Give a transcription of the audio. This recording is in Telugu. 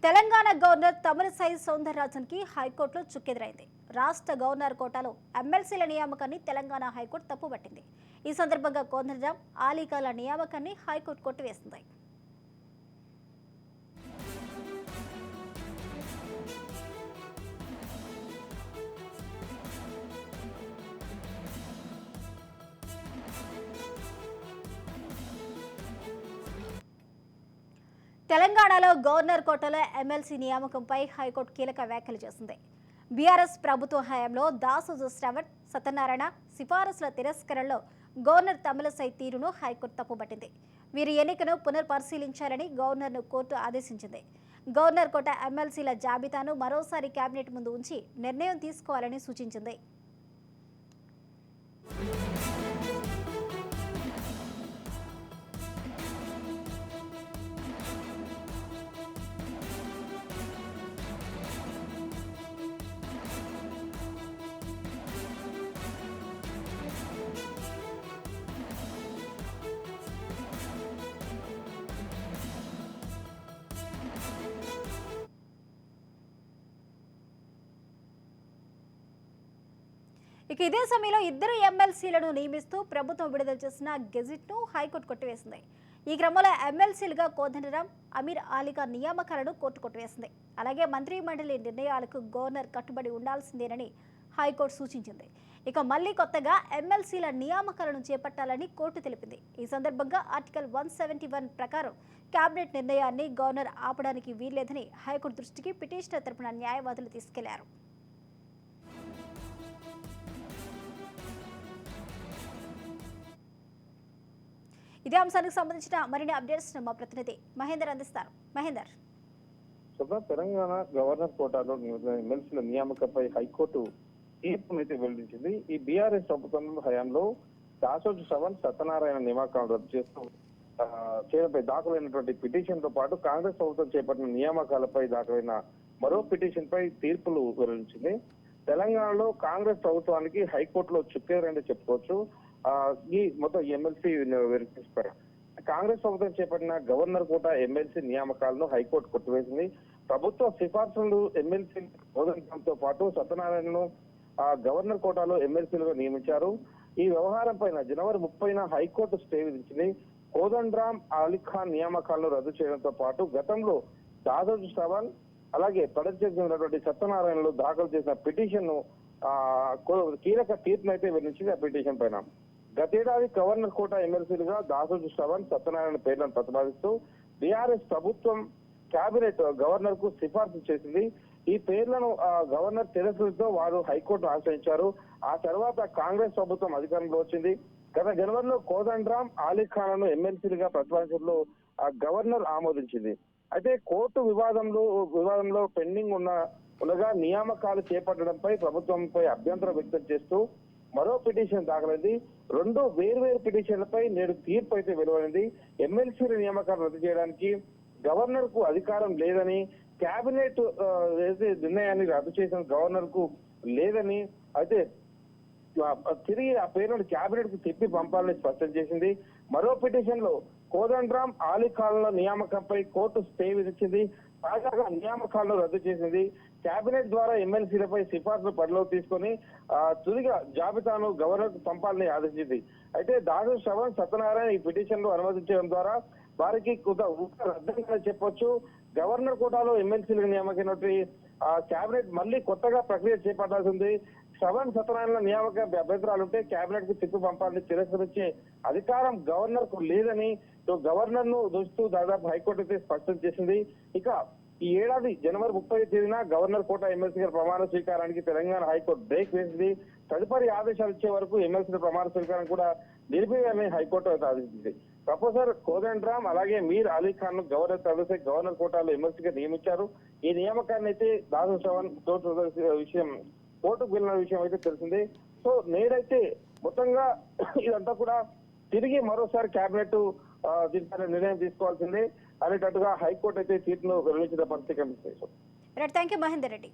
తెలంగాణ గవర్నర్ తమిళిసై సౌందరరాజన్కి హైకోర్టులో చుక్కెదురైంది. రాష్ట్ర గవర్నర్ కోటాలో ఎమ్మెల్సీల నియామకాన్ని తెలంగాణ హైకోర్టు తప్పుపట్టింది. ఈ సందర్భంగా కోదండరాం, ఆలీకాల నియామకాన్ని హైకోర్టు కొట్టివేసింది. తెలంగాణలో గవర్నర్ కోటాలో ఎమ్మెల్సీ నియామకంపై హైకోర్టు కీలక వ్యాఖ్యలు చేసింది. బీఆర్ఎస్ ప్రభుత్వ హయాంలో దాసోజు శ్రవణ్, సత్యనారాయణ సిఫారసుల తిరస్కరణలో గవర్నర్ తమిళిసై తీరును హైకోర్టు తప్పుపట్టింది. వీరి ఎన్నికను పునర్పరిశీలించాలని గవర్నర్ను కోర్టు ఆదేశించింది. గవర్నర్ కోట ఎమ్మెల్సీల జాబితాను మరోసారి కేబినెట్ ముందు ఉంచి నిర్ణయం తీసుకోవాలని సూచించింది. ఇక ఇదే సమయంలో ఇద్దరు ఎమ్మెల్సీలను నియమిస్తూ ప్రభుత్వం విడుదల చేసిన గెజిట్ను హైకోర్టు కొట్టివేసింది. ఈ క్రమంలో ఎమ్మెల్సీలుగా కోదండరాం, అమీర్ అలీగా నియామకాలను కోర్టు కొట్టివేసింది. అలాగే మంత్రి మండలి నిర్ణయాలకు గవర్నర్ కట్టుబడి ఉండాల్సిందేనని హైకోర్టు సూచించింది. ఇక మళ్లీ కొత్తగా ఎమ్మెల్సీల నియామకాలను చేపట్టాలని కోర్టు తెలిపింది. ఈ సందర్భంగా ఆర్టికల్ 171 ప్రకారం కేబినెట్ నిర్ణయాన్ని గవర్నర్ ఆపడానికి వీల్లేదని హైకోర్టు దృష్టికి పిటిషనర్ తరపున న్యాయవాదులు తీసుకెళ్లారు. ఇదే అంశానికి సంబంధించిన మరిన్ని అప్డేట్స్ మా ప్రతినిధి మహేందర్ అందిస్తారు. మహేందర్, తెలంగాణ గవర్నర్ కోటాలో ఎమ్మెల్సీల నియామకంపై హైకోర్టు తీర్పునైతే వెల్లడించింది. ఈ బీఆర్ఎస్ ప్రభుత్వం హయాంలో దాసోజు శ్రవణ్, సత్యనారాయణ నియామకాలను రద్దు చేస్తూ చేయడంపై దాఖలైనటువంటి పిటిషన్ తో పాటు కాంగ్రెస్ ప్రభుత్వం చేపట్టిన నియామకాలపై దాఖలైన మరో పిటిషన్ పై తీర్పులు వెల్లడించింది. తెలంగాణలో కాంగ్రెస్ ప్రభుత్వానికి హైకోర్టులో చుక్కెదురైందే చెప్పుకోవచ్చు. ఈ మొత్తం ఎమ్మెల్సీ వెరిఫికేషన్ కాంగ్రెస్ ప్రభుత్వం చేపట్టిన గవర్నర్ కోట ఎమ్మెల్సీ నియామకాలను హైకోర్టు కొట్టివేసింది. ప్రభుత్వ సిఫార్సులు ఎమ్మెల్సీ కోదండరాంతో పాటు సత్యనారాయణను గవర్నర్ కోటాలో ఎమ్మెల్సీలుగా నియమించారు. ఈ వ్యవహారం పైన జనవరి 30న హైకోర్టు స్టే విధించింది. కోదండరాం, అలీఖాన్ నియామకాలను రద్దు చేయడంతో పాటు గతంలో దాసోజు శ్రవణ్ అలాగే చెందినటువంటి సత్యనారాయణలు దాఖలు చేసిన పిటిషన్ ను కీలక తీర్పునైతే వెల్లించింది. ఆ పిటిషన్ పైన గతేడాది గవర్నర్ కోట ఎమ్మెల్సీలుగా దాసోజు శ్రవణ్, సత్యనారాయణ పేర్లను ప్రతిపాదిస్తూ బీఆర్ఎస్ ప్రభుత్వం కేబినెట్ గవర్నర్ కు సిఫార్సు చేసింది. ఈ పేర్లను గవర్నర్ తిరస్కరిస్తూ వారు హైకోర్టు ఆశ్రయించారు. ఆ తర్వాత కాంగ్రెస్ ప్రభుత్వం అధికారంలో వచ్చింది. గత జనవరిలో కోదండరాం, అలీఖాన్లను ఎమ్మెల్సీలుగా ప్రతిపాదించడంలో గవర్నర్ ఆమోదించింది. అయితే కోర్టు వివాదంలో పెండింగ్ ఉండగా నియామకాలు చేపట్టడంపై ప్రభుత్వంపై అభ్యంతరం వ్యక్తం చేస్తూ మరో పిటిషన్ దాఖలైంది. రెండు వేర్వేరు పిటిషన్లపై నేడు తీర్పు అయితే వెలువడింది. ఎమ్మెల్సీల నియామకాలు రద్దు చేయడానికి గవర్నర్ కు అధికారం లేదని, కేబినెట్ నిర్ణయాన్ని రద్దు చేసిన గవర్నర్ కు లేదని, అయితే తిరిగి ఆ పేరును కేబినెట్ కు తిప్పి పంపాలని స్పష్టం చేసింది. మరో పిటిషన్ లో కోదండరాం, అలీఖాన్ల నియామకంపై కోర్టు స్టే విధించింది. తాజాగా నియామకాలను రద్దు చేసింది. కేబినెట్ ద్వారా ఎమ్మెల్సీలపై సిఫార్సులు పరిలోకి తీసుకుని తుదిగా జాబితాను గవర్నర్ కు పంపాలని ఆదేశించింది. అయితే దాసోజు శ్రవణ్, సత్యనారాయణ ఈ పిటిషన్ ను అనుమతించడం ద్వారా వారికి రద్దంగా చెప్పొచ్చు. గవర్నర్ కోటాలో ఎమ్మెల్సీలకు నియామకమైనటువంటి కేబినెట్ మళ్ళీ కొత్తగా ప్రక్రియ చేపట్టాల్సి ఉంది. శ్రవణ్, సత్యనారాయణ నియామక అభ్యంతరాలుంటే కేబినెట్ కు తిప్పి పంపాలని తిరస్కరించే అధికారం గవర్నర్ కు లేదని గవర్నర్ ను దూస్తూ దాదాపు హైకోర్టు అయితే స్పష్టం చేసింది. ఇక ఈ ఏడాది జనవరి 30వ తేదీన గవర్నర్ కోట ఎమ్మెల్సీల ప్రమాణ స్వీకారానికి తెలంగాణ హైకోర్టు బ్రేక్ వేసింది. తదుపరి ఆదేశాలు ఇచ్చే వరకు ఎమ్మెల్సీల ప్రమాణ స్వీకారం కూడా నిలిపివేయాలని హైకోర్టు అయితే ఆదేశించింది. ప్రొఫెసర్ కోదండరాం అలాగే మీర్ అలీఖాన్ ను గవర్నర్ కోటాలో ఎమ్మెల్సీగా నియమించారు. ఈ నియామకాన్ని అయితే దాసోజు శ్రవణ్ కోర్టుకు వెళ్ళిన విషయం అయితే తెలిసింది. సో నేడైతే మొత్తంగా ఇదంతా కూడా తిరిగి మరోసారి కేబినెట్ దీనిపైన నిర్ణయం తీసుకోవాల్సిందే అనేటట్టుగా హైకోర్టు అయితే తీర్పును వెల్లడించిన పరిస్థితి కనిపిస్తుంది. Thank you Mahender Reddy.